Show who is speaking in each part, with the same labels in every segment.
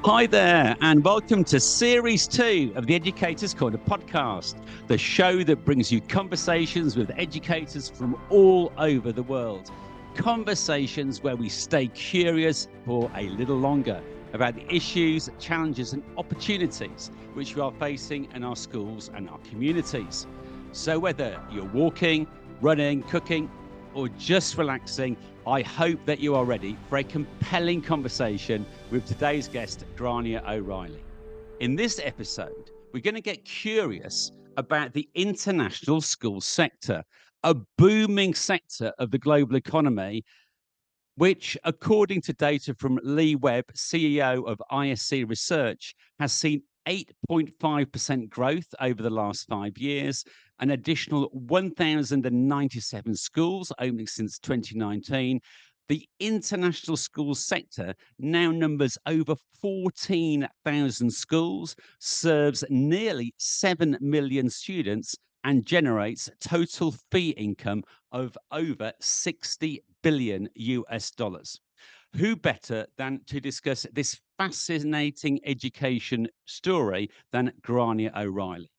Speaker 1: Hi there, and welcome to Series 2 of the Educators Corner podcast, the show that brings you conversations with educators from all over the world. Conversations where we stay curious for a little longer about the issues, challenges, and opportunities which we are facing in our schools and our communities. So, whether you're walking, running, cooking, or just relaxing, I hope that you are ready for a compelling conversation with today's guest, Grainne O'Reilly. In this episode, we're going to get curious about the international school sector, a booming sector of the global economy, which, according to data from Lee Webb, CEO of ISC Research, has seen 8.5% growth over the last 5 years, an additional 1,097 schools opening since 2019. The international school sector now numbers over 14,000 schools, serves nearly 7 million students, and generates total fee income of over 60 billion US dollars. Who better than to discuss this fascinating education story than Grainne O'Reilly?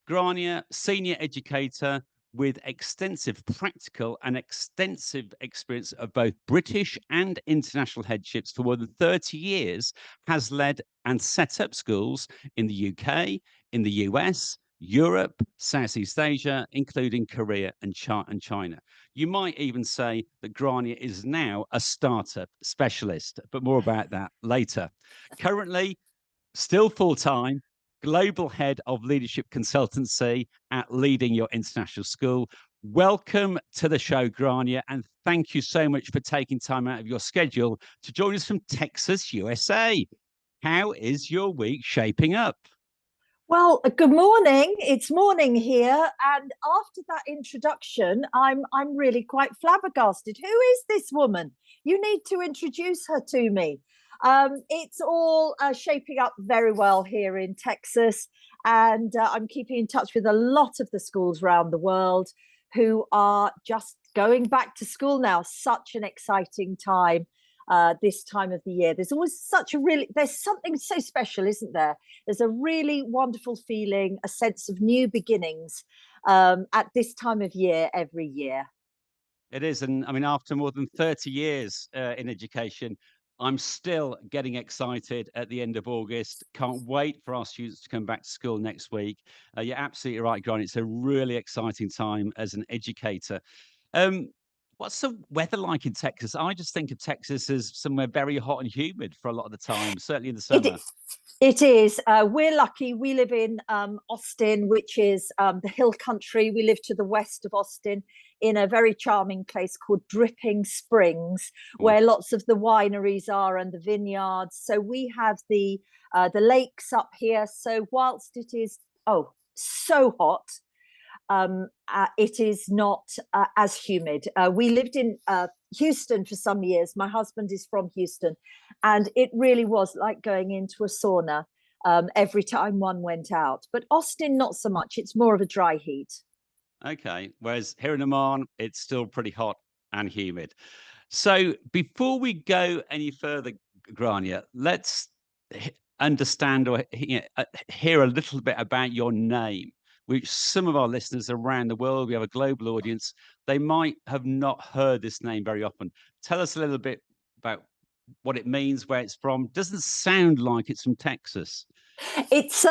Speaker 1: Grainne, senior educator with extensive practical and extensive experience of both British and international headships for more than 30 years, has led and set up schools in the UK, in the US, Europe, Southeast Asia, including Korea and China. You might even say that Grainne is now a startup specialist, but more about that later. Currently, still full-time, global head of leadership consultancy at Leading Your International School. Welcome to the show, Grainne, and thank you so much for taking time out of your schedule to join us from Texas, USA. How is your week shaping up?
Speaker 2: Well, good morning. It's morning here, and after that introduction, I'm really quite flabbergasted. Who is this woman? You need to introduce her to me. It's all shaping up very well here in Texas, and I'm keeping in touch with a lot of the schools around the world who are just going back to school now. Such an exciting time. This time of the year, there's always there's something so special, isn't there? There's a really wonderful feeling, a sense of new beginnings at this time of year every year.
Speaker 1: It is. And I mean, after more than 30 years in education, I'm still getting excited at the end of August. Can't wait for our students to come back to school next week. You're absolutely right, Grant. It's a really exciting time as an educator. Um, what's the weather like in Texas? I just think of Texas as somewhere very hot and humid for a lot of the time, certainly in the
Speaker 2: It
Speaker 1: summer.
Speaker 2: is. It is. We're lucky. We live in Austin, which is the hill country. We live to the west of Austin in a very charming place called Dripping Springs,
Speaker 1: Ooh.
Speaker 2: where lots of the wineries are and the vineyards. So we have the lakes up here. So whilst it is so hot, it is not as humid. We lived in Houston for some years. My husband is from Houston, and it really was like going into a sauna every time one went out. But Austin, not so much. It's more of a dry heat.
Speaker 1: Okay. Whereas here in Oman, it's still pretty hot and humid. So before we go any further, Grania, let's understand or hear a little bit about your name, which some of our listeners around the world, we have a global audience, they might have not heard this name very often. Tell us a little bit about what it means, where it's from. Doesn't sound like it's from Texas.
Speaker 2: It's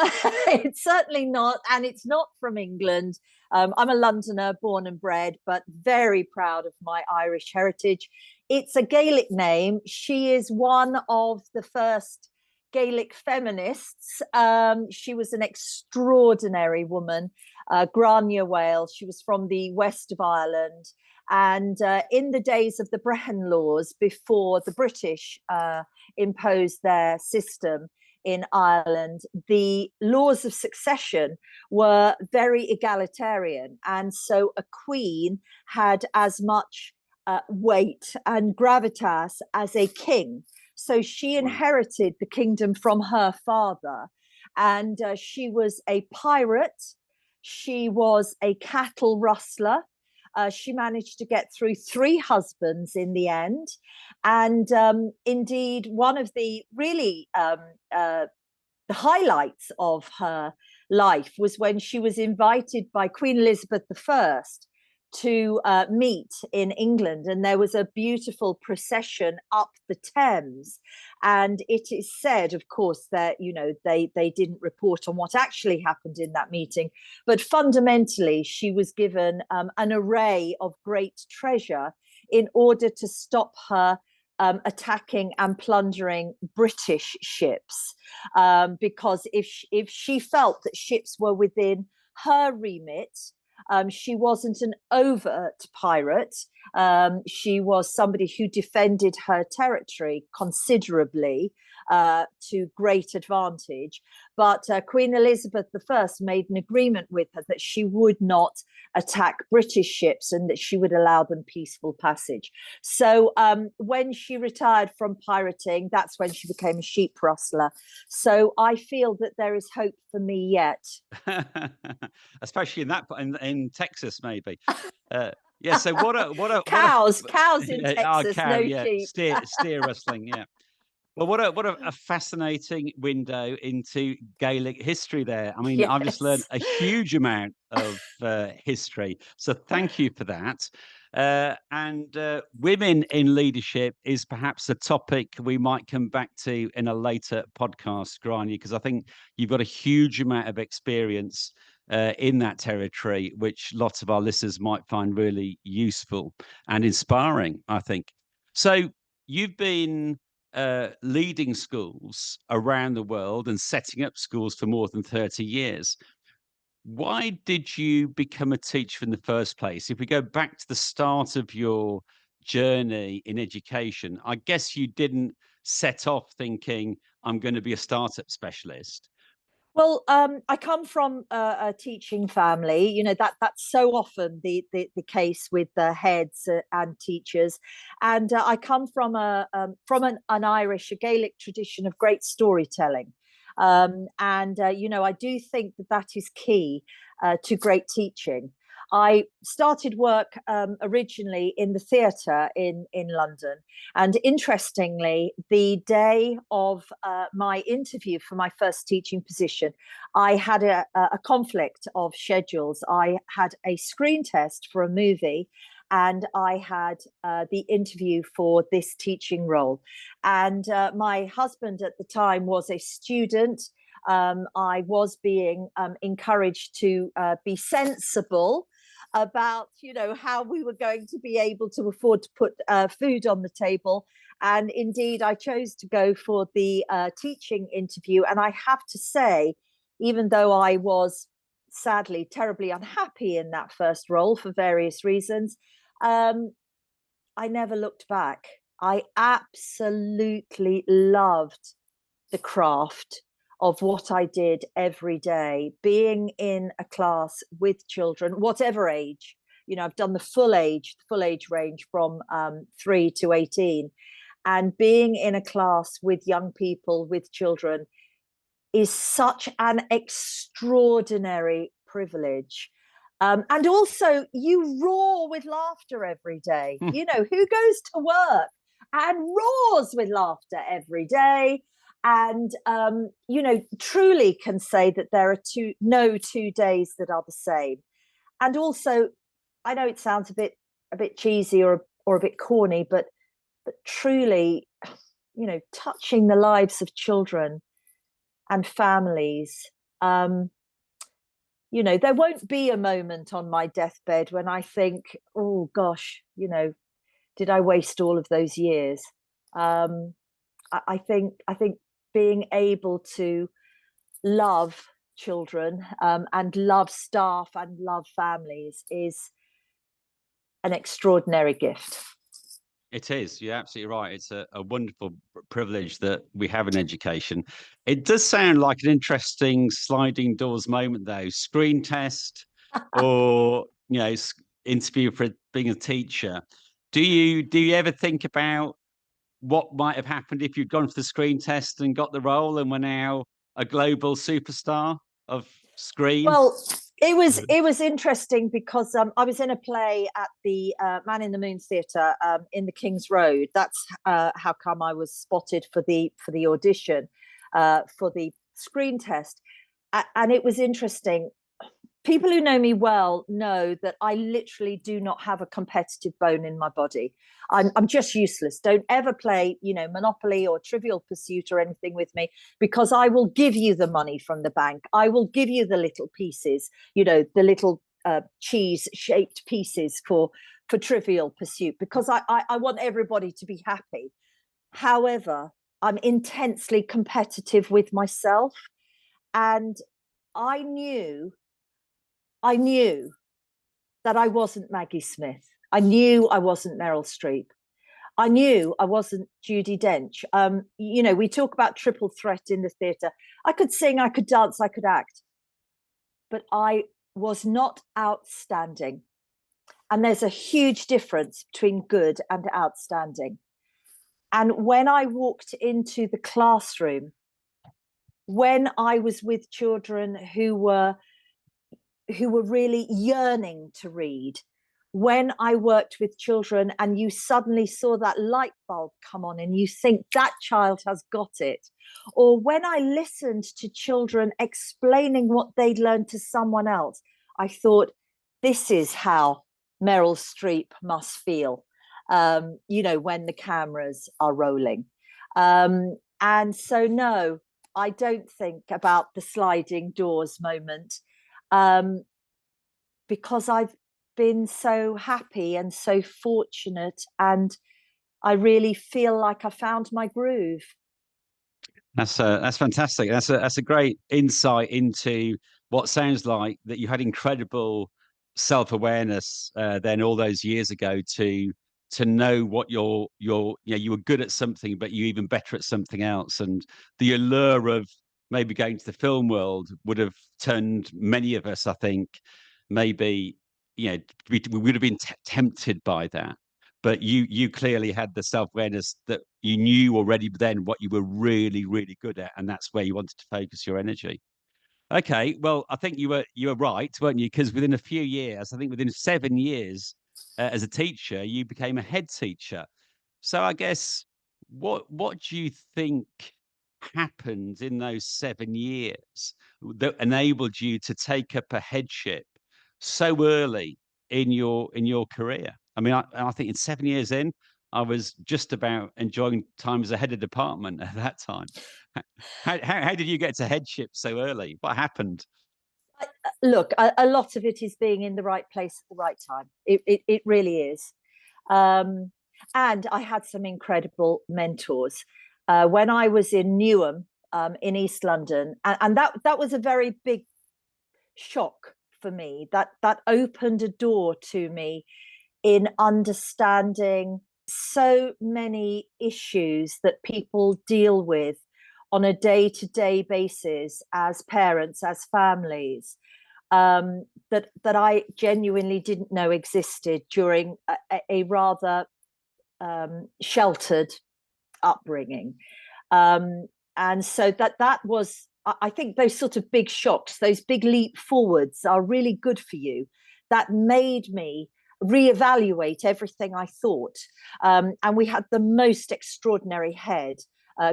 Speaker 2: it's certainly not, and it's not from England. I'm a Londoner, born and bred, but very proud of my Irish heritage. It's a Gaelic name. She is one of the first Gaelic feminists. She was an extraordinary woman, Grainne O'Reilly. She was from the west of Ireland. And in the days of the Brehon laws, before the British imposed their system in Ireland, the laws of succession were very egalitarian. And so a queen had as much weight and gravitas as a king. So she inherited the kingdom from her father. And she was a pirate. She was a cattle rustler. She managed to get through 3 husbands in the end. And indeed, one of the really the highlights of her life was when she was invited by Queen Elizabeth I to meet in England, and there was a beautiful procession up the Thames. And it is said, of course, that they didn't report on what actually happened in that meeting, but fundamentally she was given an array of great treasure in order to stop her attacking and plundering British ships, because if she felt that ships were within her remit, she wasn't an overt pirate. She was somebody who defended her territory considerably, to great advantage. But Queen Elizabeth I made an agreement with her that she would not attack British ships and that she would allow them peaceful passage. So when she retired from pirating, that's when she became a sheep rustler. So I feel that there is hope for me yet.
Speaker 1: Especially in Texas, maybe. Yeah. So what a
Speaker 2: cows in Texas,
Speaker 1: cow,
Speaker 2: no
Speaker 1: yeah.
Speaker 2: sheep.
Speaker 1: Steer rustling, yeah. Well, what a fascinating window into Gaelic history there. I mean,
Speaker 2: Yes.
Speaker 1: I've just learned a huge amount of history. So thank you for that. And women in leadership is perhaps a topic we might come back to in a later podcast, Grainne, because I think you've got a huge amount of experience in that territory, which lots of our listeners might find really useful and inspiring, I think. So you've been leading schools around the world and setting up schools for more than 30 years. Why did you become a teacher in the first place? If we go back to the start of your journey in education, I guess you didn't set off thinking, I'm going to be a startup specialist.
Speaker 2: Well, I come from a teaching family. That's so often the case with the heads and teachers, and I come from an Irish, a Gaelic tradition of great storytelling, and I do think that is key to great teaching. I started work originally in the theatre in London. And interestingly, the day of my interview for my first teaching position, I had a conflict of schedules. I had a screen test for a movie, and I had the interview for this teaching role. And my husband at the time was a student. I was being encouraged to be sensible about how we were going to be able to afford to put food on the table. And indeed, I chose to go for the teaching interview. And I have to say, even though I was sadly terribly unhappy in that first role for various reasons, I never looked back. I absolutely loved the craft of what I did every day, being in a class with children, whatever age. I've done the full age range from 3 to 18. And being in a class with young people, with children, is such an extraordinary privilege. And also, you roar with laughter every day. Who goes to work and roars with laughter every day? And truly can say that there are no 2 days that are the same. And also, I know it sounds a bit cheesy or a bit corny, but truly, touching the lives of children and families. There won't be a moment on my deathbed when I think, oh gosh, did I waste all of those years? I think being able to love children and love staff and love families is an extraordinary gift.
Speaker 1: It is. You're absolutely right. It's a wonderful privilege that we have in education. It does sound like an interesting sliding doors moment, though. Screen test or, interview for being a teacher. Do you ever think about what might have happened if you'd gone for the screen test and got the role and were now a global superstar of screen?
Speaker 2: Well, It was interesting because I was in a play at the Man in the Moon Theatre in the King's Road. That's how come I was spotted for the audition for the screen test, and it was interesting. People who know me well know that I literally do not have a competitive bone in my body. I'm just useless. Don't ever play, Monopoly or Trivial Pursuit or anything with me, because I will give you the money from the bank. I will give you the little pieces, the little cheese-shaped pieces for Trivial Pursuit, because I want everybody to be happy. However, I'm intensely competitive with myself, and I knew that I wasn't Maggie Smith. I knew I wasn't Meryl Streep. I knew I wasn't Judi Dench. We talk about triple threat in the theatre. I could sing, I could dance, I could act, but I was not outstanding. And there's a huge difference between good and outstanding. And when I walked into the classroom, when I was with children who were really yearning to read, when I worked with children and you suddenly saw that light bulb come on and you think that child has got it, or when I listened to children explaining what they'd learned to someone else, I thought, this is how Meryl Streep must feel, when the cameras are rolling. And so, no, I don't think about the sliding doors moment, because I've been so happy and so fortunate, and I really feel like I found my groove.
Speaker 1: That's fantastic. That's a great insight into what sounds like that you had incredible self-awareness then all those years ago to know what you were good at something, but you even better at something else. And the allure of maybe going to the film world would have turned many of us, I think, maybe, we would have been tempted by that. But you clearly had the self-awareness that you knew already then what you were really, really good at, and that's where you wanted to focus your energy. Okay, well, I think you were right, weren't you? Because within a few years, I think within 7 years, as a teacher, you became a head teacher. So I guess what do you think happened in those 7 years that enabled you to take up a headship so early in your career? I mean, I think in 7 years in, I was just about enjoying time as a head of department at that time. How did you get to headship so early? What happened?
Speaker 2: Look, a lot of it is being in the right place at the right time. It really is. And I had some incredible mentors. When I was in Newham, in East London, and that was a very big shock for me. That opened a door to me in understanding so many issues that people deal with on a day-to-day basis as parents, as families, that I genuinely didn't know existed during a rather sheltered upbringing. And so that was, I think those sort of big shocks, those big leap forwards are really good for you. That made me reevaluate everything I thought. And we had the most extraordinary head,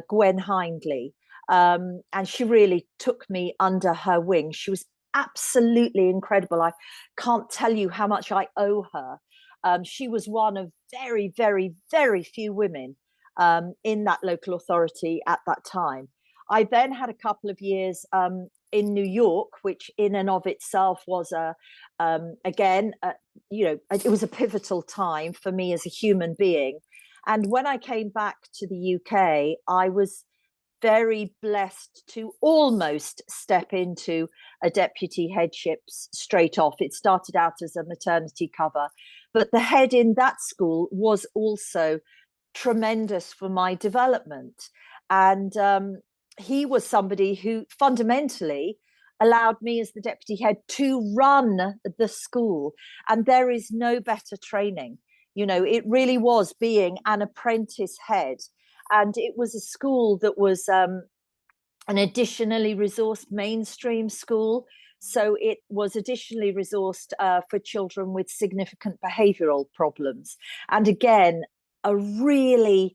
Speaker 2: Gwen Hindley, and she really took me under her wing. She was absolutely incredible. I can't tell you how much I owe her. She was one of very, very, very few women in that local authority at that time. I then had a couple of years in New York, which in and of itself was again, it was a pivotal time for me as a human being. And when I came back to the UK, I was very blessed to almost step into a deputy headship straight off. It started out as a maternity cover, but the head in that school was also tremendous for my development. And he was somebody who fundamentally allowed me as the deputy head to run the school. And there is no better training. It really was being an apprentice head. And it was a school that was an additionally resourced mainstream school. So it was additionally resourced for children with significant behavioural problems. And again, a really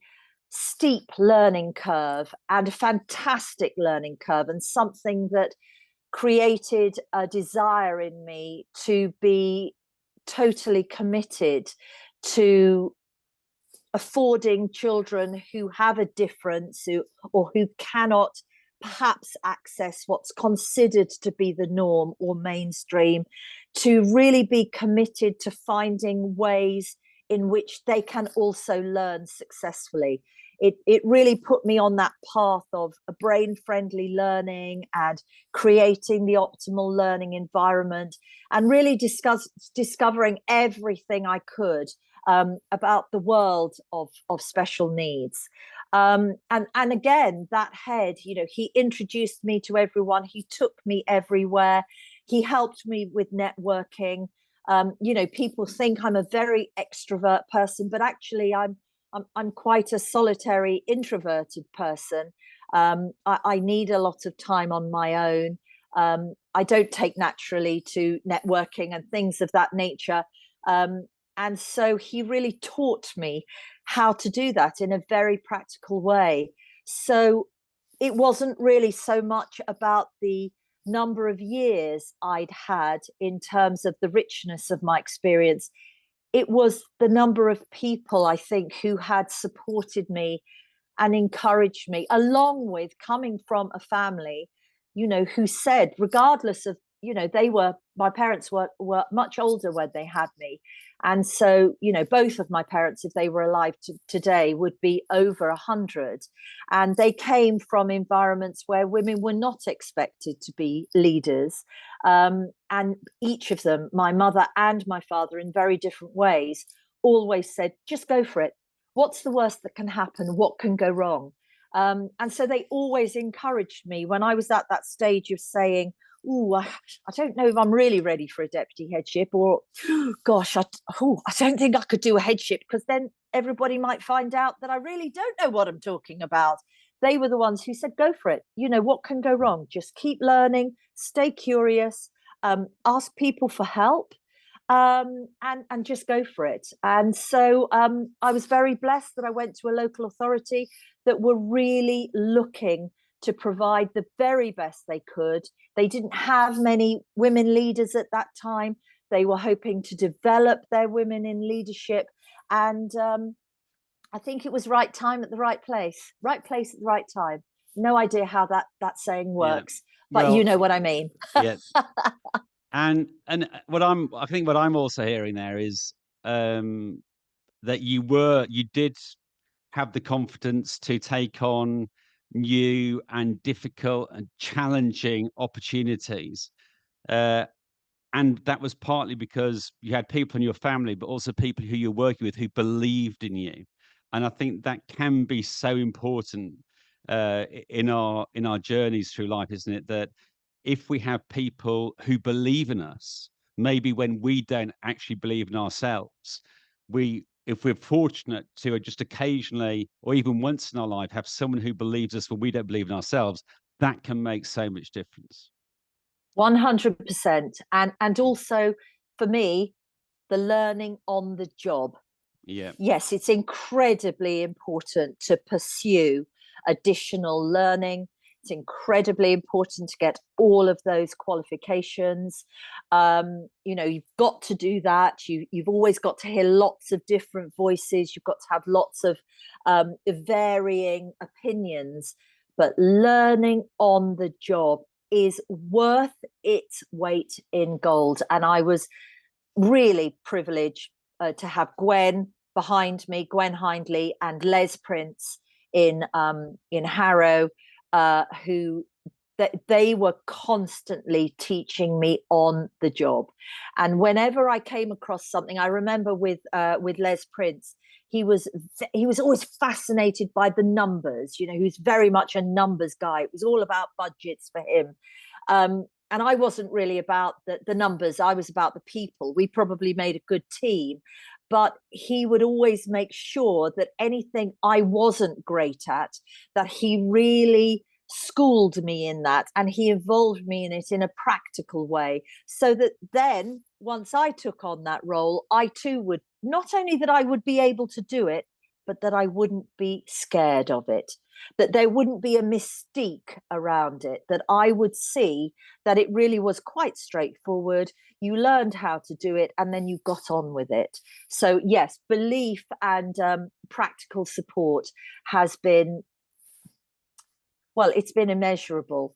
Speaker 2: steep learning curve and a fantastic learning curve, and something that created a desire in me to be totally committed to affording children who have a difference, or who cannot perhaps access what's considered to be the norm or mainstream, to really be committed to finding ways in which they can also learn successfully. It really put me on that path of a brain-friendly learning and creating the optimal learning environment, and really discovering everything I could about the world of special needs. And again, that head, he introduced me to everyone. He took me everywhere. He helped me with networking. People think I'm a very extrovert person, but actually I'm quite a solitary, introverted person. I need a lot of time on my own. I don't take naturally to networking and things of that nature. And so he really taught me how to do that in a very practical way. So it wasn't really so much about the number of years I'd had in terms of the richness of my experience. It was the number of people, I think, who had supported me and encouraged me, along with coming from a family, who said, regardless of, my parents were much older when they had me. And so, both of my parents, if they were alive today, would be over 100. And they came from environments where women were not expected to be leaders. And each of them, my mother and my father, in very different ways, always said, just go for it. What's the worst that can happen? What can go wrong? And so they always encouraged me when I was at that stage of saying, I don't know if I'm really ready for a deputy headship, or gosh, I don't think I could do a headship, because then everybody might find out that I really don't know what I'm talking about. They were the ones who said, go for it. What can go wrong? Just keep learning, stay curious, ask people for help, and just go for it. And so I was very blessed that I went to a local authority that were really looking to provide the very best they could. They didn't have many women leaders at that time. They were hoping to develop their women in leadership. And I think it was right time at the right place at the right time. No idea how that saying works, but well, you know what I mean.
Speaker 1: Yeah. And I think what I'm also hearing there is that you did have the confidence to take on new and difficult and challenging opportunities. And that was partly because you had people in your family, but also people who you're working with who believed in you. And I think that can be so important in our journeys through life, isn't it? That if we have people who believe in us, maybe when we don't actually believe in ourselves, if we're fortunate to just occasionally, or even once in our life, have someone who believes us when we don't believe in ourselves, that can make so much difference.
Speaker 2: 100%. And also, for me, the learning on the job.
Speaker 1: Yeah.
Speaker 2: Yes, it's incredibly important to pursue additional learning. It's incredibly important to get all of those qualifications. You've got to do that. You've always got to hear lots of different voices. You've got to have lots of varying opinions. But learning on the job is worth its weight in gold. And I was really privileged to have Gwen behind me, Gwen Hindley and Les Prince in Harrow, who they were constantly teaching me on the job. And whenever I came across something, I remember with Les Prince, he was always fascinated by the numbers. He's very much a numbers guy. It was all about budgets for him. And I wasn't really about the numbers. I was about the people. We probably made a good team, but he would always make sure that anything I wasn't great at, that he really schooled me in that, and he involved me in it in a practical way, so that then once I took on that role, I too would, not only that I would be able to do it, but that I wouldn't be scared of it, that there wouldn't be a mystique around it, that I would see that it really was quite straightforward. You learned how to do it and then you got on with it. So yes, belief and practical support has been, well, it's been immeasurable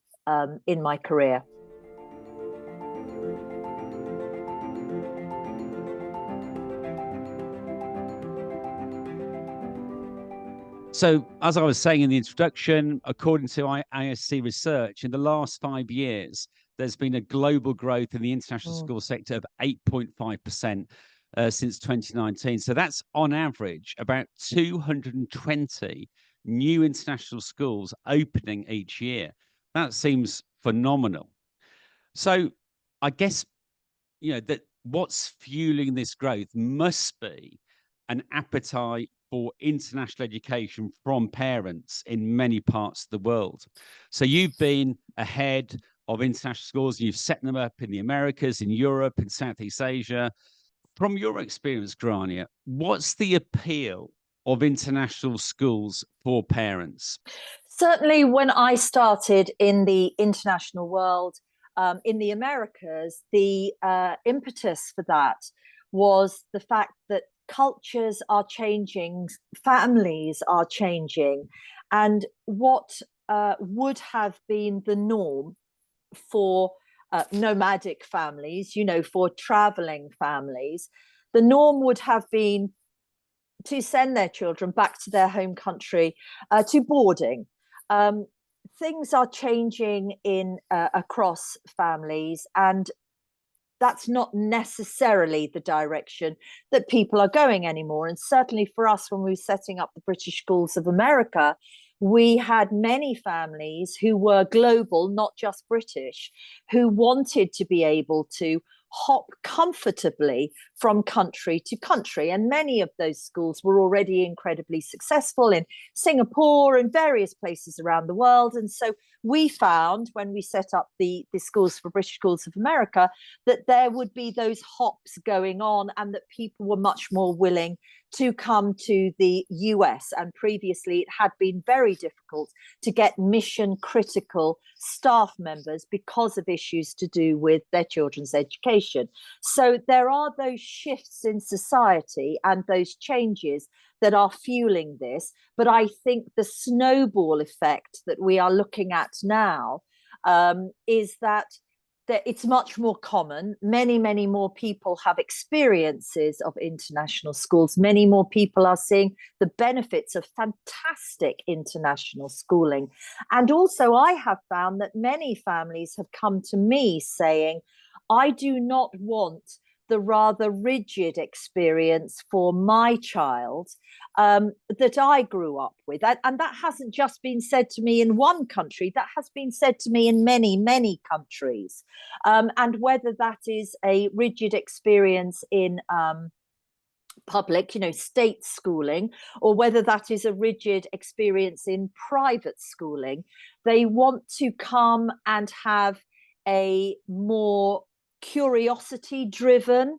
Speaker 2: in my career.
Speaker 1: So, as I was saying in the introduction, according to ISC Research, in the last 5 years, there's been a global growth in the international school sector of 8.5% since 2019. So that's on average about 220 new international schools opening each year. That seems phenomenal. So I guess, that what's fueling this growth must be an appetite for international education from parents in many parts of the world. So you've been ahead of international schools, and you've set them up in the Americas, in Europe, in Southeast Asia. From your experience, Grainne, what's the appeal of international schools for parents?
Speaker 2: Certainly, when I started in the international world, in the Americas, the impetus for that was the fact that cultures are changing, families are changing, and what would have been the norm for nomadic families, for traveling families, the norm would have been to send their children back to their home country to boarding. Things are changing in across families, and that's not necessarily the direction that people are going anymore. And certainly for us, when we were setting up the British Schools of America, we had many families who were global, not just British, who wanted to be able to hop comfortably from country to country. And many of those schools were already incredibly successful in Singapore and various places around the world. And so we found, when we set up the schools for British Schools of America, that there would be those hops going on, and that people were much more willing to come to the US. And previously it had been very difficult to get mission critical staff members because of issues to do with their children's education. So there are those shifts in society and those changes that are fueling this. But I think the snowball effect that we are looking at now is that it's much more common. Many, many more people have experiences of international schools. Many more people are seeing the benefits of fantastic international schooling. And also, I have found that many families have come to me saying, I do not want the rather rigid experience for my child that I grew up with. And that hasn't just been said to me in one country, that has been said to me in many, many countries. And whether that is a rigid experience in public, state schooling, or whether that is a rigid experience in private schooling, they want to come and have a more curiosity driven,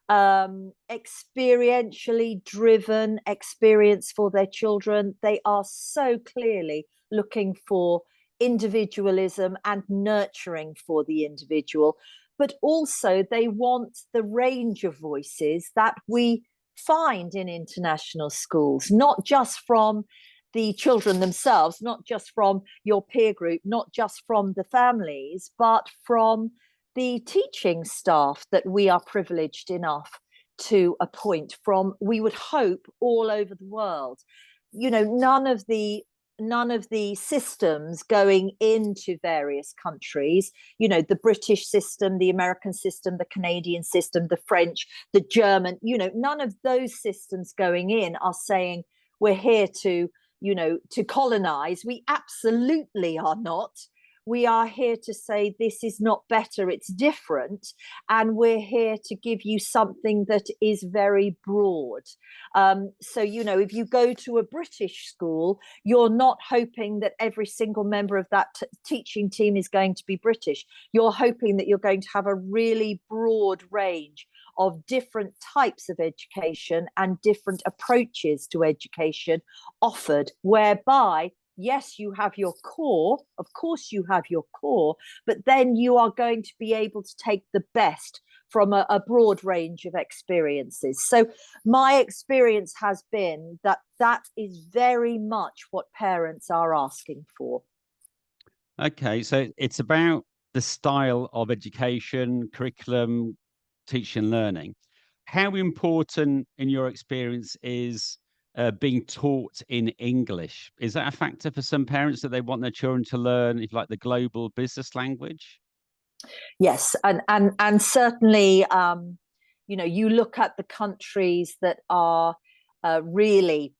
Speaker 2: experientially driven experience for their children. They are so clearly looking for individualism and nurturing for the individual, but also they want the range of voices that we find in international schools, not just from the children themselves, not just from your peer group, not just from the families, but from the teaching staff that we are privileged enough to appoint from, we would hope, all over the world. None of the systems going into various countries, the British system, the American system, the Canadian system, the French, the German, none of those systems going in are saying we're here to colonize. We absolutely are not. We are here to say this is not better, it's different. And we're here to give you something that is very broad. So, you know, if you go to a British school, you're not hoping that every single member of that teaching team is going to be British. You're hoping that you're going to have a really broad range of different types of education and different approaches to education offered, whereby yes, you have your core, of course you have your core, but then you are going to be able to take the best from a broad range of experiences. So my experience has been that that is very much what parents are asking for.
Speaker 1: Okay, so it's about the style of education, curriculum, teaching, learning. How important, in your experience, is being taught in English? Is that a factor for some parents that they want their children to learn, if like the global business language?
Speaker 2: Yes, and certainly, you know, you look at the countries that are really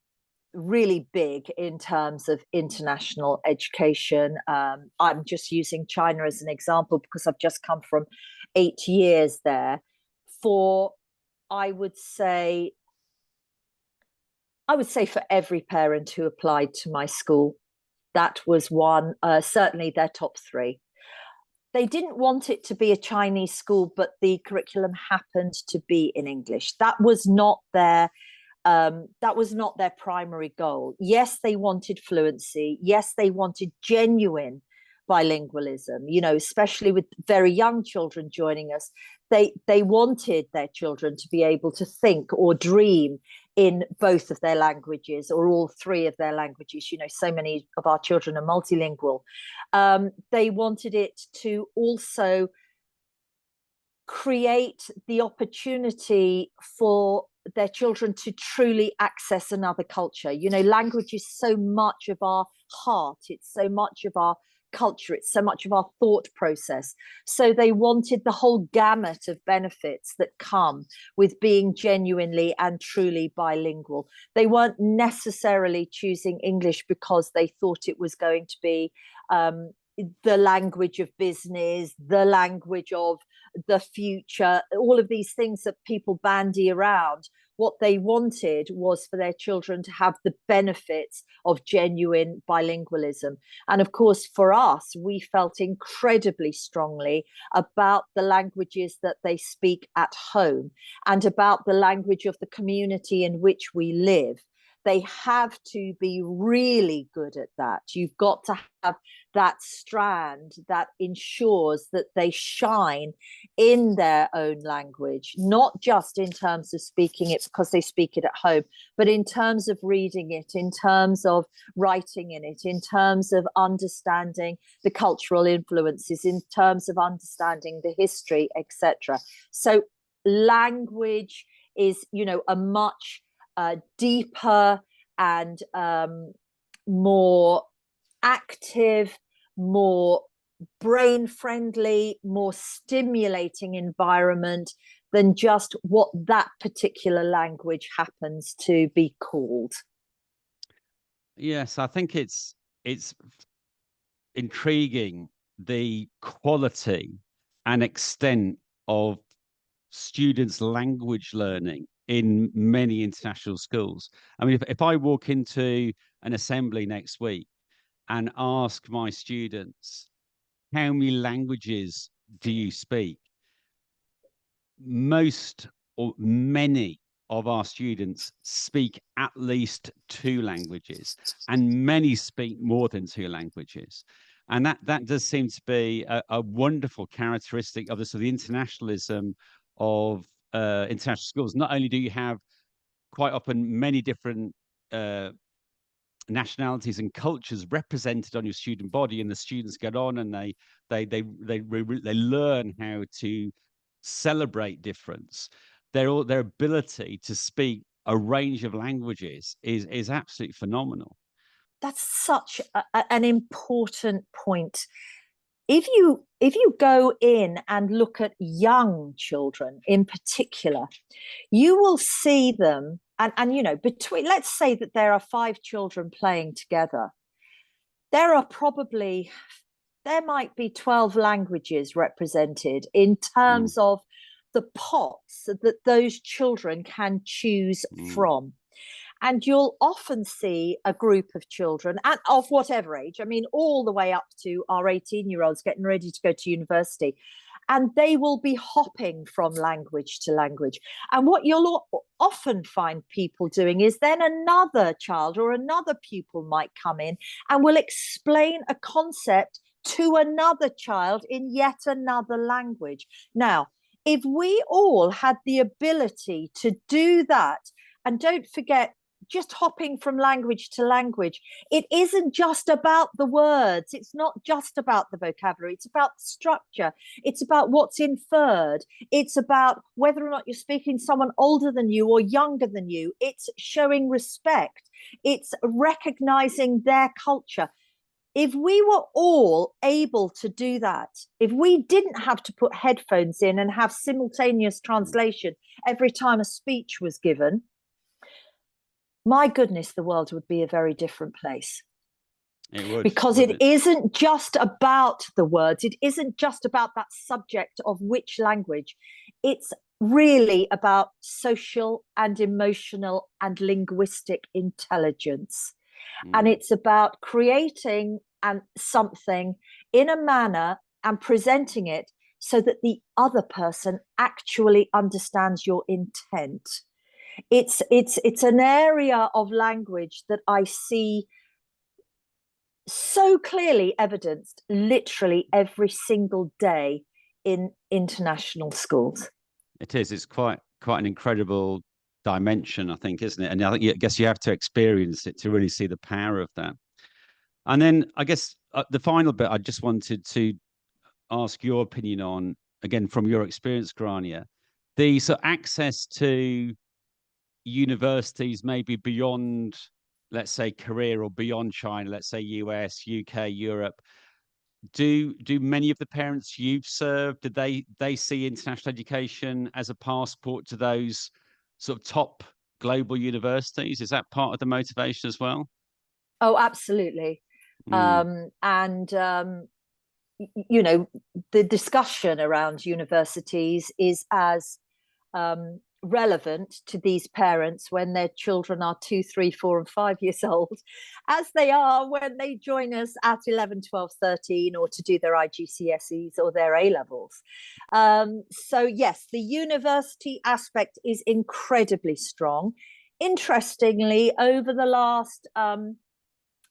Speaker 2: really big in terms of international education. I'm just using China as an example because I've just come from 8 years there. For I would say for every parent who applied to my school, that was one, certainly their top three. They didn't want it to be a Chinese school, but the curriculum happened to be in English. That was not their primary goal. Yes, they wanted fluency. Yes, they wanted genuine bilingualism, you know, especially with very young children joining us. They wanted their children to be able to think or dream in both of their languages or all three of their languages. You know, so many of our children are multilingual. They wanted it to also create the opportunity for their children to truly access another culture. You know, language is so much of our heart, it's so much of our culture, it's so much of our thought process. So they wanted the whole gamut of benefits that come with being genuinely and truly bilingual. They weren't necessarily choosing English because they thought it was going to be the language of business, the language of the future, all of these things that people bandy around. What they wanted was for their children to have the benefits of genuine bilingualism. And of course, for us, we felt incredibly strongly about the languages that they speak at home and about the language of the community in which we live. They have to be really good at that. You've got to have that strand that ensures that they shine in their own language, not just in terms of speaking it because they speak it at home, but in terms of reading it, in terms of writing in it, in terms of understanding the cultural influences, in terms of understanding the history, etc. So language is, you know, a much deeper and more active, more brain friendly, more stimulating environment than just what that particular language happens to be called.
Speaker 1: Yes, I think it's intriguing, the quality and extent of students' language learning in many international schools. I mean, if I walk into an assembly next week and ask my students, how many languages do you speak? Most or many of our students speak at least two languages, and many speak more than two languages. And that does seem to be a wonderful characteristic of the sort of internationalism of international schools. Not only do you have quite often many different nationalities and cultures represented on your student body, and the students get on and they learn how to celebrate difference. Their ability to speak a range of languages is absolutely phenomenal.
Speaker 2: That's such an important point. If you go in and look at young children in particular, you will see them, and you know, between, let's say that there are 5 children playing together, there are probably there might be 12 languages represented in terms of the pots that those children can choose from. And you'll often see a group of children of whatever age, I mean, all the way up to our 18-year-olds getting ready to go to university. And they will be hopping from language to language. And what you'll often find people doing is then another child or another pupil might come in and will explain a concept to another child in yet another language. Now, if we all had the ability to do that, and don't forget, just hopping from language to language, it isn't just about the words. It's not just about the vocabulary. It's about the structure. It's about what's inferred. It's about whether or not you're speaking to someone older than you or younger than you. It's showing respect. It's recognizing their culture. If we were all able to do that, if we didn't have to put headphones in and have simultaneous translation every time a speech was given, my goodness, the world would be a very different place.
Speaker 1: It would.
Speaker 2: Because it isn't just about the words. It isn't just about that subject of which language. It's really about social and emotional and linguistic intelligence. And it's about creating something in a manner and presenting it so that the other person actually understands your intent. It's an area of language that I see so clearly evidenced literally every single day in international schools.
Speaker 1: It is. It's quite an incredible dimension, I think, isn't it? And I guess you have to experience it to really see the power of that. And then I guess the final bit I just wanted to ask your opinion on, again, from your experience, Grainne, the sort of access to universities maybe beyond, let's say, Korea or beyond China, let's say US, UK, Europe. Do many of the parents you've served, do they see international education as a passport to those sort of top global universities? Is that part of the motivation as well?
Speaker 2: Oh, absolutely. You know, the discussion around universities is as relevant to these parents when their children are 2, 3, 4 and 5 years old as they are when they join us at 11, 12, 13 or to do their IGCSEs or their A-levels. So yes, the university aspect is incredibly strong. Interestingly, over the last and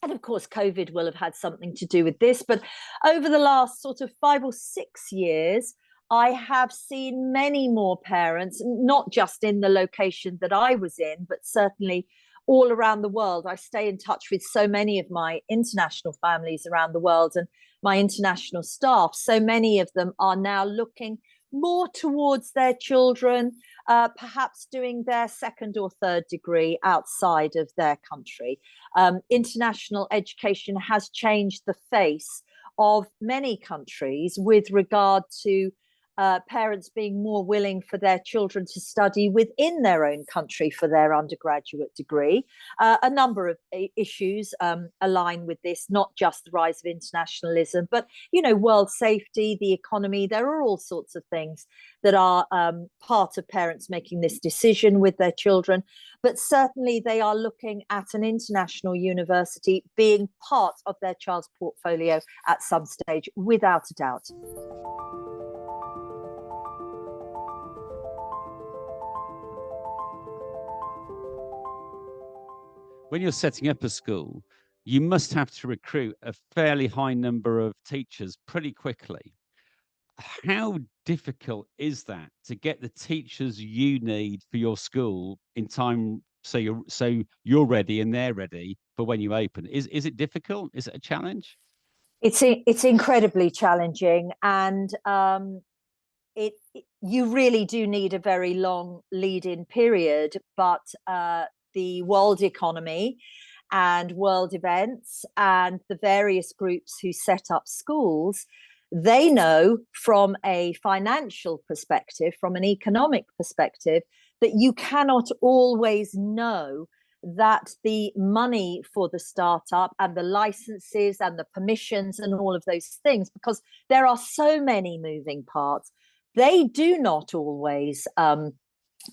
Speaker 2: of course, COVID will have had something to do with this, but over the last sort of 5 or 6 years, I have seen many more parents, not just in the location that I was in, but certainly all around the world. I stay in touch with so many of my international families around the world and my international staff. So many of them are now looking more towards their children, perhaps doing their 2nd or 3rd degree outside of their country. International education has changed the face of many countries with regard to parents being more willing for their children to study within their own country for their undergraduate degree. A number of issues align with this, not just the rise of internationalism, but, you know, world safety, the economy. There are all sorts of things that are part of parents making this decision with their children. But certainly they are looking at an international university being part of their child's portfolio at some stage, without a doubt.
Speaker 1: When you're setting up a school, you must have to recruit a fairly high number of teachers pretty quickly. How difficult is that to get the teachers you need for your school in time so you're ready and they're ready for when you open? Is it difficult? Is it a challenge?
Speaker 2: It's incredibly challenging, and you really do need a very long lead-in period, but the world economy and world events and the various groups who set up schools, they know from a financial perspective, from an economic perspective, that you cannot always know that the money for the startup and the licenses and the permissions and all of those things, because there are so many moving parts, they do not always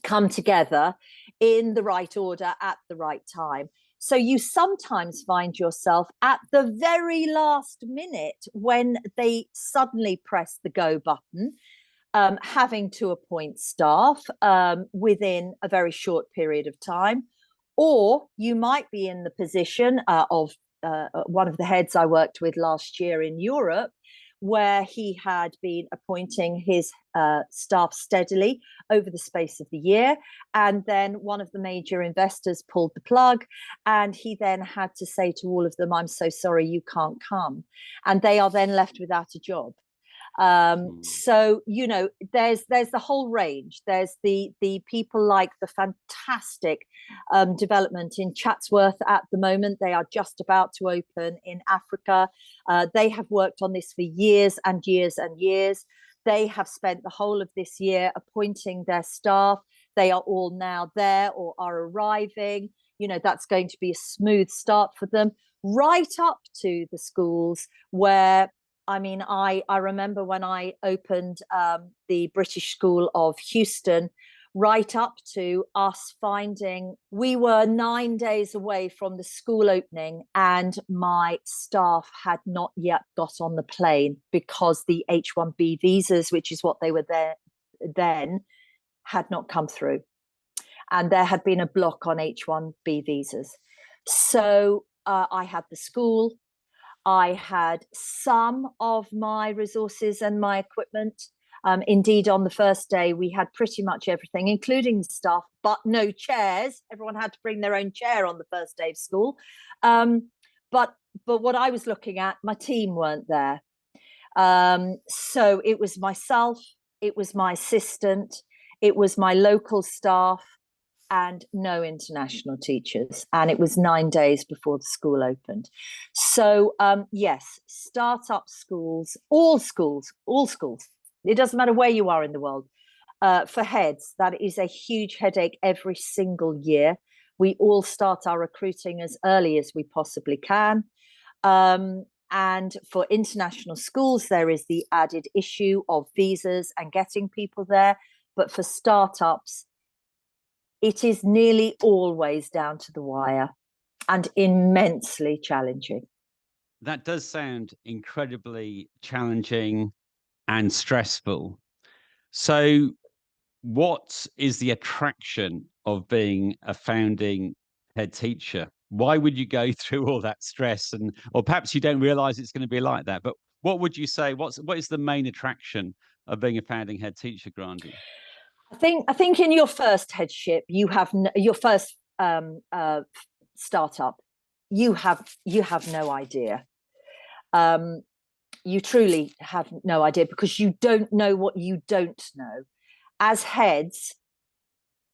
Speaker 2: come together in the right order at the right time. So you sometimes find yourself at the very last minute, when they suddenly press the go button, having to appoint staff within a very short period of time. Or you might be in the position of one of the heads I worked with last year in Europe, where he had been appointing his staff steadily over the space of the year. And then one of the major investors pulled the plug, and he then had to say to all of them, "I'm so sorry, you can't come." And they are then left without a job. So, you know, there's the whole range. There's the people like the fantastic development in Chatsworth at the moment. They are just about to open in Africa. They have worked on this for years and years and years. They have spent the whole of this year appointing their staff. They are all now there or are arriving. You know, that's going to be a smooth start for them, right up to the schools where, I mean, I remember when I opened the British School of Houston, right up to us finding we were 9 days away from the school opening, and my staff had not yet got on the plane because the H-1B visas, which is what they were there then, had not come through. And there had been a block on H-1B visas. So I had the school, I had some of my resources and my equipment. Indeed, on the first day, we had pretty much everything, including the staff, but no chairs. Everyone had to bring their own chair on the first day of school. But what I was looking at, my team weren't there. So it was myself, it was my assistant, it was my local staff, and no international teachers. And it was 9 days before the school opened. So yes, startup schools, all schools, it doesn't matter where you are in the world, for heads, that is a huge headache every single year. We all start our recruiting as early as we possibly can. And for international schools, there is the added issue of visas and getting people there. But for startups, it is nearly always down to the wire and immensely challenging.
Speaker 1: That does sound incredibly challenging and stressful. So what is the attraction of being a founding head teacher? Why would you go through all that stress? And or perhaps you don't realize it's going to be like that, but what would you say, what is the main attraction of being a founding head teacher, Grainne?
Speaker 2: I think in your first headship, you have your first startup, you have no idea. You truly have no idea, because you don't know what you don't know. As heads,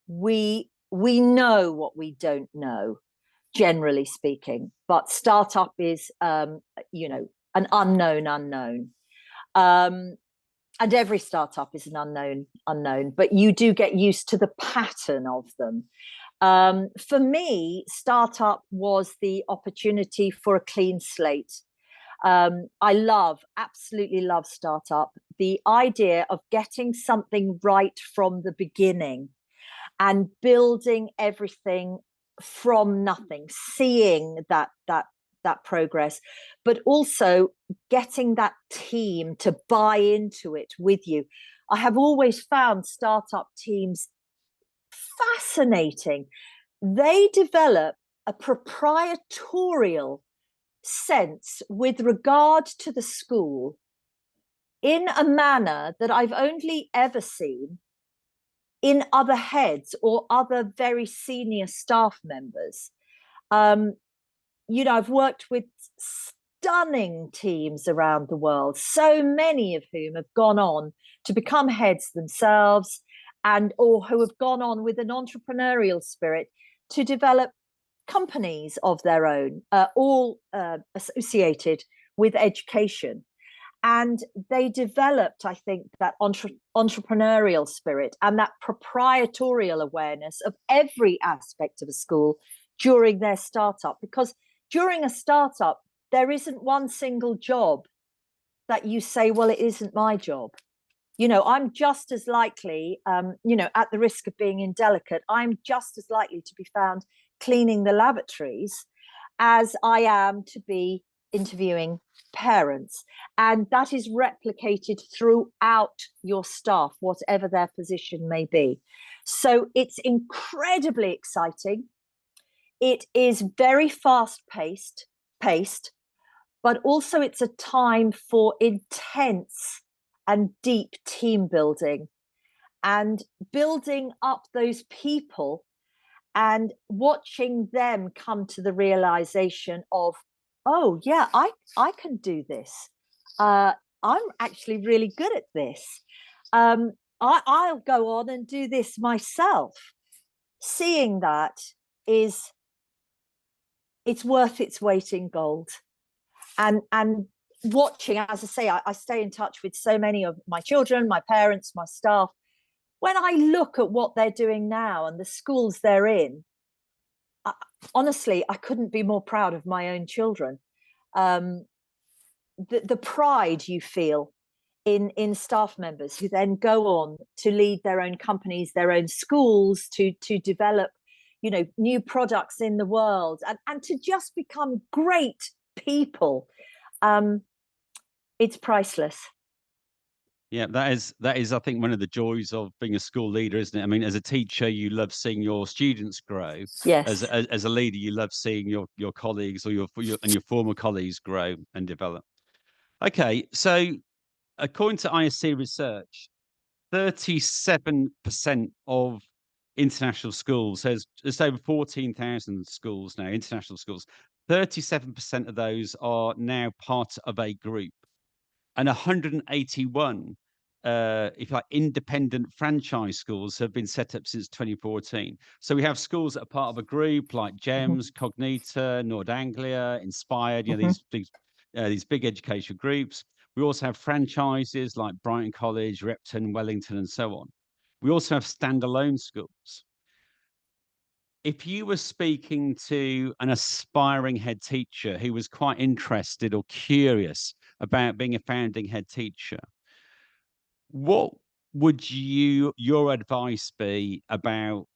Speaker 2: we know what we don't know, generally speaking, but startup is you know, an unknown. And every startup is an unknown, but you do get used to the pattern of them. For me, startup was the opportunity for a clean slate. I absolutely love startup. The idea of getting something right from the beginning and building everything from nothing, seeing that progress, but also getting that team to buy into it with you. I have always found startup teams fascinating. They develop a proprietorial sense with regard to the school in a manner that I've only ever seen in other heads or other very senior staff members. You know, I've worked with stunning teams around the world, so many of whom have gone on to become heads themselves, and or who have gone on with an entrepreneurial spirit to develop companies of their own, all associated with education. And they developed, I think, that entrepreneurial spirit and that proprietorial awareness of every aspect of a school during their startup, because during a startup, there isn't one single job that you say, well, it isn't my job. I'm just as likely, at the risk of being indelicate, I'm just as likely to be found cleaning the lavatories as I am to be interviewing parents. And that is replicated throughout your staff, whatever their position may be. So it's incredibly exciting. It is very fast paced, but also it's a time for intense and deep team building and building up those people and watching them come to the realization of, oh yeah, I can do this. I'm actually really good at this. I'll go on and do this myself. Seeing that it's worth its weight in gold. And watching, as I say, I stay in touch with so many of my children, my parents, my staff. When I look at what they're doing now and the schools they're in, honestly, I couldn't be more proud of my own children. The pride you feel in staff members who then go on to lead their own companies, their own schools, to develop, new products in the world, and to just become great people. It's priceless.
Speaker 1: Yeah, that is, I think, one of the joys of being a school leader, isn't it? I mean, as a teacher, you love seeing your students grow.
Speaker 2: Yes.
Speaker 1: As a leader, you love seeing your colleagues or your former colleagues grow and develop. Okay, so according to ISC Research, 37% of international schools, there's over 14,000 schools now, international schools. 37% of those are now part of a group, and 181 if like independent franchise schools have been set up since 2014. So we have schools that are part of a group like GEMS, Cognita, Nord Anglia, Inspired, these big educational groups. We also have franchises like Brighton College, Repton, Wellington, and so on. We also have standalone schools. If you were speaking to an aspiring head teacher who was quite interested or curious about being a founding head teacher, what would your advice be about,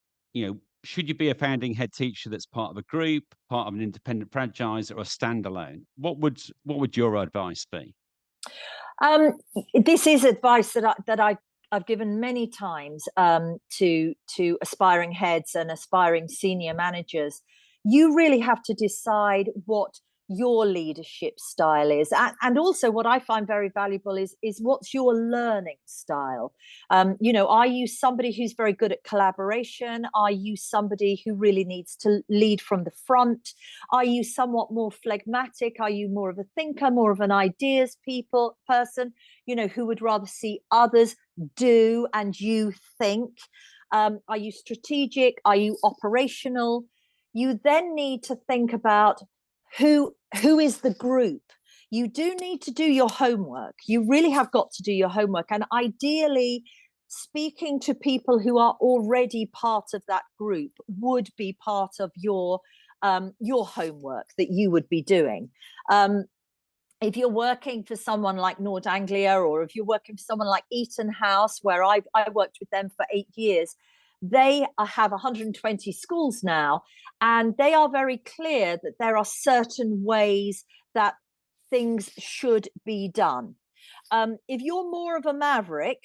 Speaker 1: should you be a founding head teacher that's part of a group, part of an independent franchise, or a standalone? What would your advice be?
Speaker 2: This is advice that I've given many times to aspiring heads and aspiring senior managers. You really have to decide what your leadership style is, and also what I find very valuable is what's your learning style. Are you somebody who's very good at collaboration? Are you somebody who really needs to lead from the front? Are you somewhat more phlegmatic? Are you more of a thinker, more of an ideas person, who would rather see others do and you think? Are you strategic? Are you operational? You then need to think about who is the group. You do need to do your homework. You really have got to do your homework, and ideally speaking to people who are already part of that group would be part of your homework that you would be doing. If you're working for someone like Nord Anglia, or if you're working for someone like Eton House, where I worked with them for 8 years, they have 120 schools now, and they are very clear that there are certain ways that things should be done. If you're more of a maverick,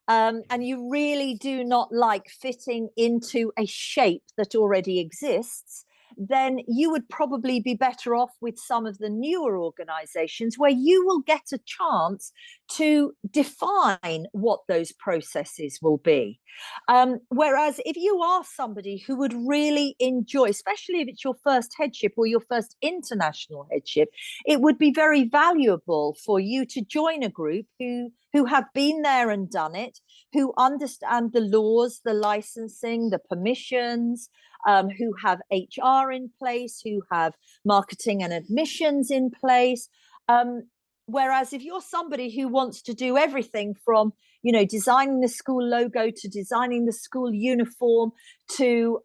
Speaker 2: and you really do not like fitting into a shape that already exists, then you would probably be better off with some of the newer organizations where you will get a chance to define what those processes will be. Whereas if you are somebody who would really enjoy, especially if it's your first headship or your first international headship, it would be very valuable for you to join a group who have been there and done it, who understand the laws, the licensing, the permissions, who have HR in place, who have marketing and admissions in place. Whereas if you're somebody who wants to do everything from, designing the school logo to designing the school uniform to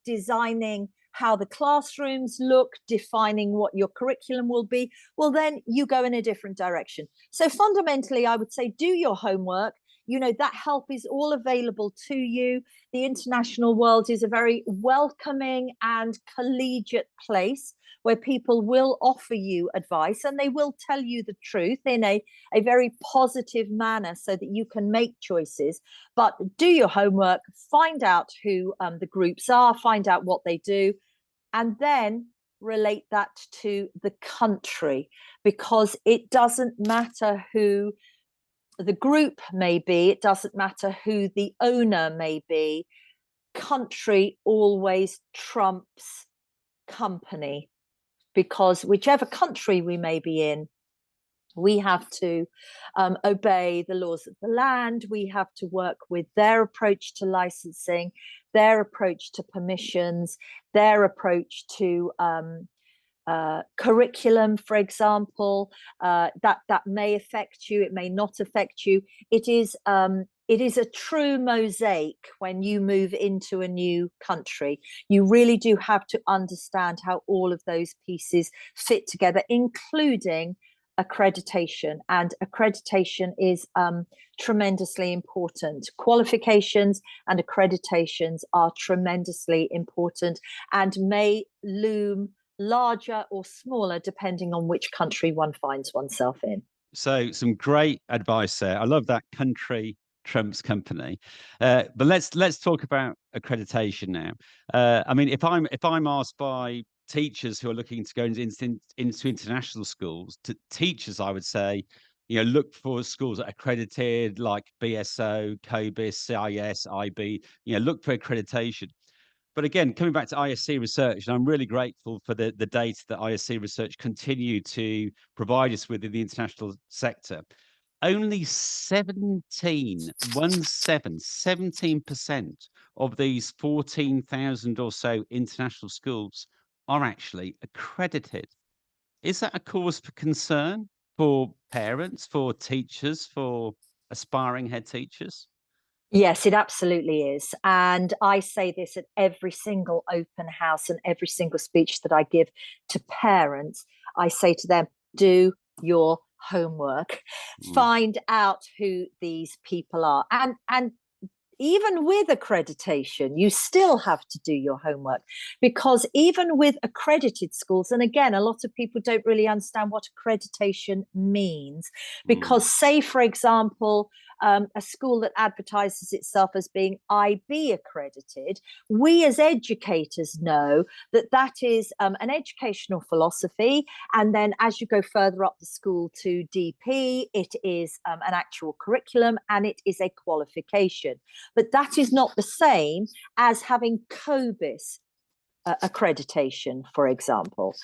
Speaker 2: designing how the classrooms look, defining what your curriculum will be, well, then you go in a different direction. So fundamentally, I would say do your homework. You know, that help is all available to you. The international world is a very welcoming and collegiate place where people will offer you advice and they will tell you the truth in a very positive manner so that you can make choices. But do your homework, find out who the groups are, find out what they do, and then relate that to the country, because it doesn't matter who the group may be, it doesn't matter who the owner may be, country always trumps company, because whichever country we may be in, we have to obey the laws of the land. We have to work with their approach to licensing, their approach to permissions, their approach to curriculum, for example. That may affect you, it may not affect you. It is a true mosaic when you move into a new country. You really do have to understand how all of those pieces fit together, including accreditation. And accreditation is tremendously important. Qualifications and accreditations are tremendously important and may loom larger or smaller depending on which country one finds oneself in.
Speaker 1: So some great advice there. I love that, country trumps company. But let's talk about accreditation now. I mean, if I'm asked by teachers who are looking to go into international schools, to teachers, I would say, look for schools that are accredited, like BSO, COBIS, CIS, IB. Look for accreditation. But again, coming back to ISC Research, and I'm really grateful for the data that ISC Research continue to provide us with in the international sector. Only 17% of these 14,000 or so international schools are actually accredited. Is that a cause for concern for parents, for teachers, for aspiring head teachers?
Speaker 2: Yes, it absolutely is. And I say this at every single open house and every single speech that I give to parents. I say to them, do your homework, find out who these people are. And even with accreditation, you still have to do your homework, because even with accredited schools, and again, a lot of people don't really understand what accreditation means, because say, for example, a school that advertises itself as being IB accredited, we as educators know that that is an educational philosophy. And then as you go further up the school to DP, it is an actual curriculum and it is a qualification. But that is not the same as having COBIS accreditation, for example.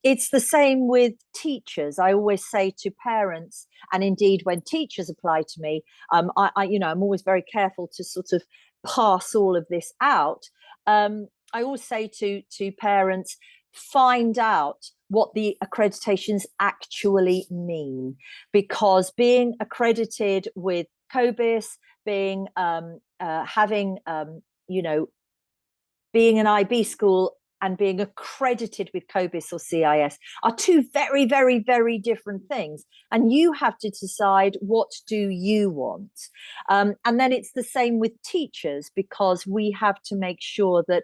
Speaker 2: It's the same with teachers. I always say to parents, and indeed when teachers apply to me, I'm always very careful to sort of pass all of this out. I always say to parents, find out what the accreditations actually mean, because being accredited with COBIS, being being an IB school and being accredited with COBIS or CIS are two very, very, very different things. And you have to decide, what do you want? And then it's the same with teachers, because we have to make sure that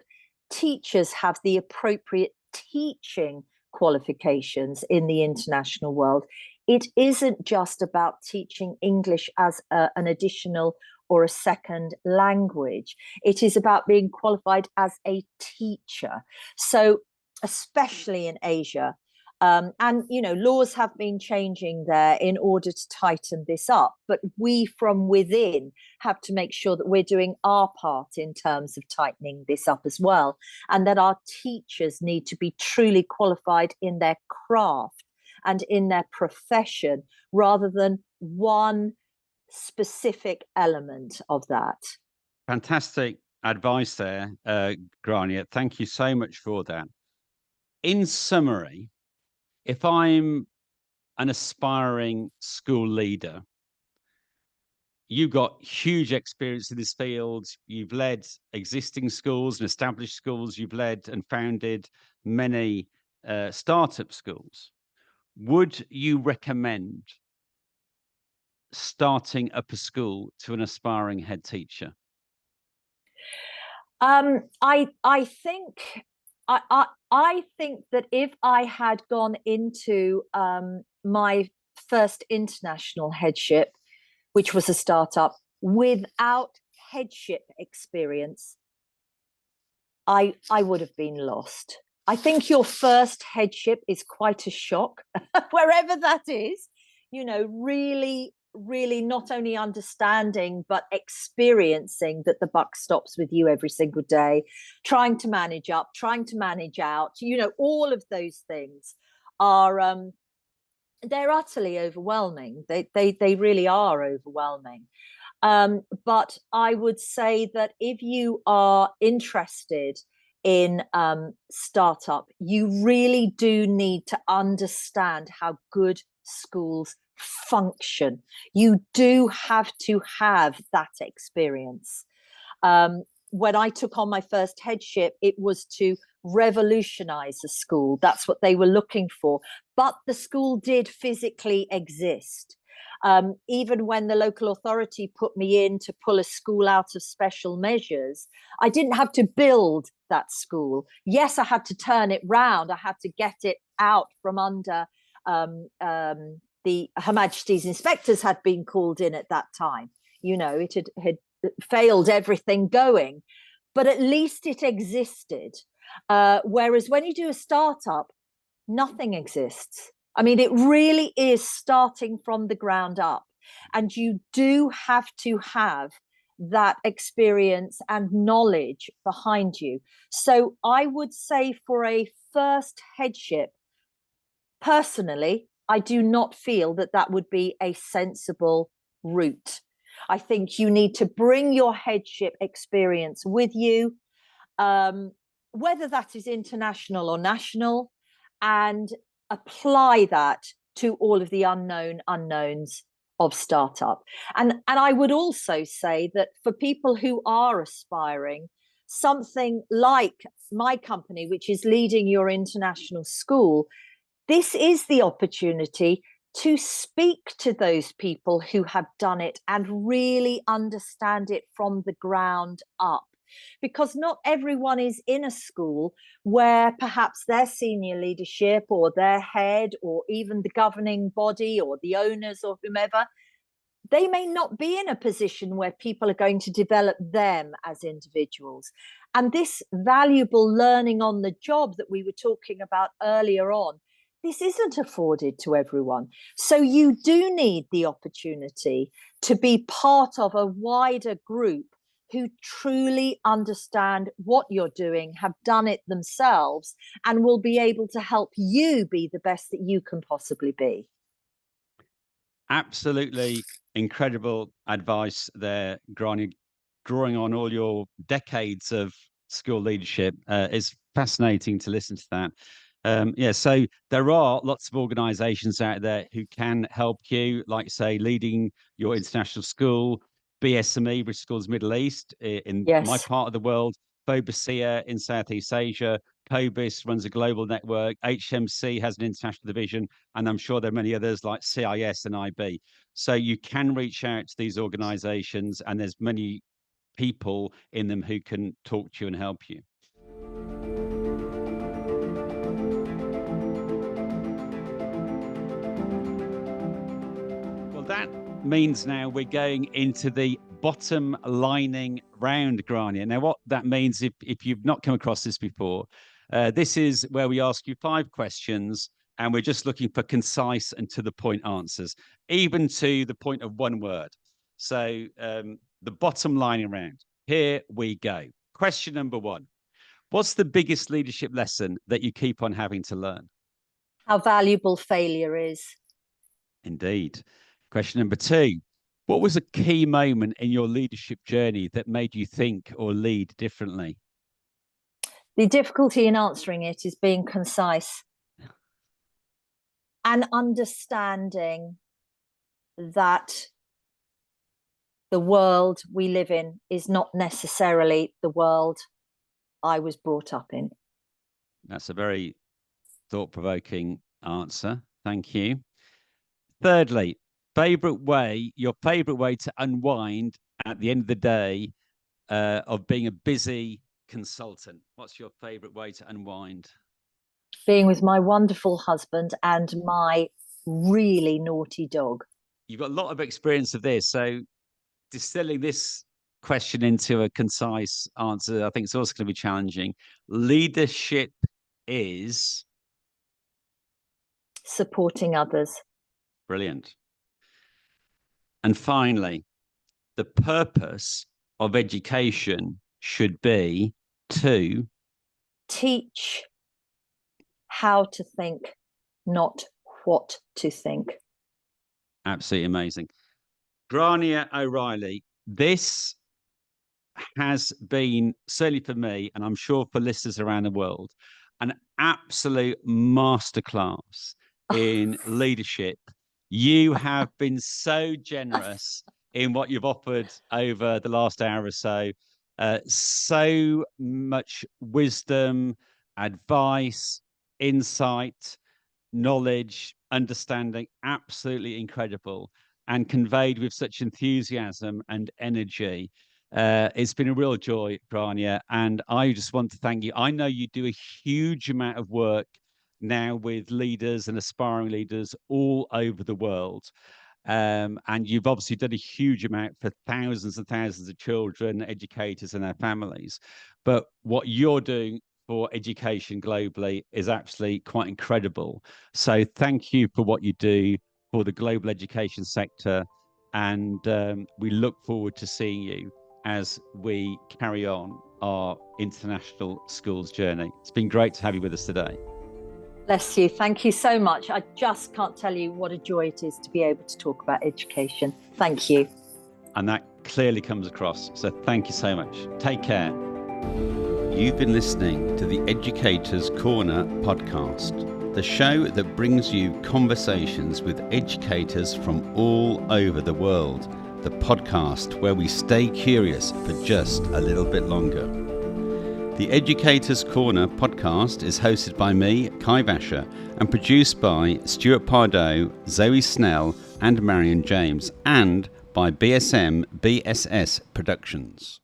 Speaker 2: teachers have the appropriate teaching qualifications in the international world. It isn't just about teaching English as an additional or a second language. It is about being qualified as a teacher. So especially in Asia, and laws have been changing there in order to tighten this up, but we from within have to make sure that we're doing our part in terms of tightening this up as well, and that our teachers need to be truly qualified in their craft and in their profession, rather than one specific element of that.
Speaker 1: Fantastic advice there, Grainne. Thank you so much for that. In summary, if I'm an aspiring school leader, you've got huge experience in this field. You've led existing schools and established schools. You've led and founded many startup schools. Would you recommend starting up a school to an aspiring head teacher?
Speaker 2: I think I think that if I had gone into my first international headship, which was a startup, without headship experience, I would have been lost. I think your first headship is quite a shock, wherever that is, you know, really, really not only understanding, but experiencing that the buck stops with you every single day, trying to manage up, trying to manage out, you know, all of those things are, they're utterly overwhelming. They really are overwhelming. But I would say that if you are interested in startup, you really do need to understand how good schools function. You do have to have that experience. When I took on my first headship, it was to revolutionize the school. That's what they were looking for. But the school did physically exist. Even when the local authority put me in to pull a school out of special measures, I didn't have to build that school. Yes, I had to turn it round. I had to get it out from under the Her Majesty's inspectors had been called in at that time. You know, it had failed everything going, but at least it existed. Whereas when you do a startup, nothing exists. I mean, it really is starting from the ground up. And you do have to have that experience and knowledge behind you. So I would say for a first headship, personally, I do not feel that that would be a sensible route. I think you need to bring your headship experience with you, whether that is international or national, and apply that to all of the unknown unknowns of startup. And I would also say that for people who are aspiring, something like my company, which is leading your international school, this is the opportunity to speak to those people who have done it and really understand it from the ground up. Because not everyone is in a school where perhaps their senior leadership or their head or even the governing body or the owners or whomever, they may not be in a position where people are going to develop them as individuals. And this valuable learning on the job that we were talking about earlier on, this isn't afforded to everyone. So you do need the opportunity to be part of a wider group who truly understand what you're doing, have done it themselves, and will be able to help you be the best that you can possibly be.
Speaker 1: Absolutely incredible advice there, Grainne. Drawing on all your decades of school leadership, it's fascinating to listen to that. Yeah, so there are lots of organisations out there who can help you, like say leading your international school, BSME, British Schools Middle East, in my
Speaker 2: Yes.
Speaker 1: part of the world, Bobasia in Southeast Asia, COBIS runs a global network, HMC has an international division, and I'm sure there are many others like CIS and IB. So you can reach out to these organisations, and there's many people in them who can talk to you and help you. Well, that means now we're going into the bottom lining round, Grainne. Now, what that means, if you've not come across this before, this is where we ask you 5 questions, and we're just looking for concise and to the point answers, even to the point of 1 word. So the bottom lining round. Here we go. Question number 1. What's the biggest leadership lesson that you keep on having to learn?
Speaker 2: How valuable failure is.
Speaker 1: Indeed. Question number 2. What was a key moment in your leadership journey that made you think or lead differently?
Speaker 2: The difficulty in answering it is being concise and understanding that the world we live in is not necessarily the world I was brought up in.
Speaker 1: That's a very thought-provoking answer. Thank you. Thirdly, your favorite way to unwind at the end of the day of being a busy consultant. What's your favorite way to unwind?
Speaker 2: Being with my wonderful husband and my really naughty dog.
Speaker 1: You've got a lot of experience of this, so distilling this question into a concise answer, I think it's also going to be challenging. Leadership is
Speaker 2: supporting others.
Speaker 1: Brilliant. And finally, the purpose of education should be to
Speaker 2: teach how to think, not what to think.
Speaker 1: Absolutely amazing. Grainne O'Reilly, this has been, certainly for me, and I'm sure for listeners around the world, an absolute masterclass in leadership. You have been so generous in what you've offered over the last hour or so. So much wisdom, advice, insight, knowledge, understanding, absolutely incredible, and conveyed with such enthusiasm and energy. It's been a real joy, Grainne, and I just want to thank you. I know you do a huge amount of work now with leaders and aspiring leaders all over the world. And you've obviously done a huge amount for thousands and thousands of children, educators, and their families. But what you're doing for education globally is actually quite incredible. So thank you for what you do for the global education sector. And we look forward to seeing you as we carry on our international schools journey. It's been great to have you with us today.
Speaker 2: Bless you. Thank you so much. I just can't tell you what a joy it is to be able to talk about education. Thank you.
Speaker 1: And that clearly comes across. So thank you so much. Take care. You've been listening to the Educators Corner podcast, the show that brings you conversations with educators from all over the world, the podcast where we stay curious for just a little bit longer. The Educators Corner podcast is hosted by me, Kai Vasher, and produced by Stuart Pardoe, Zoe Snell, and Marion James, and by BSM BSS Productions.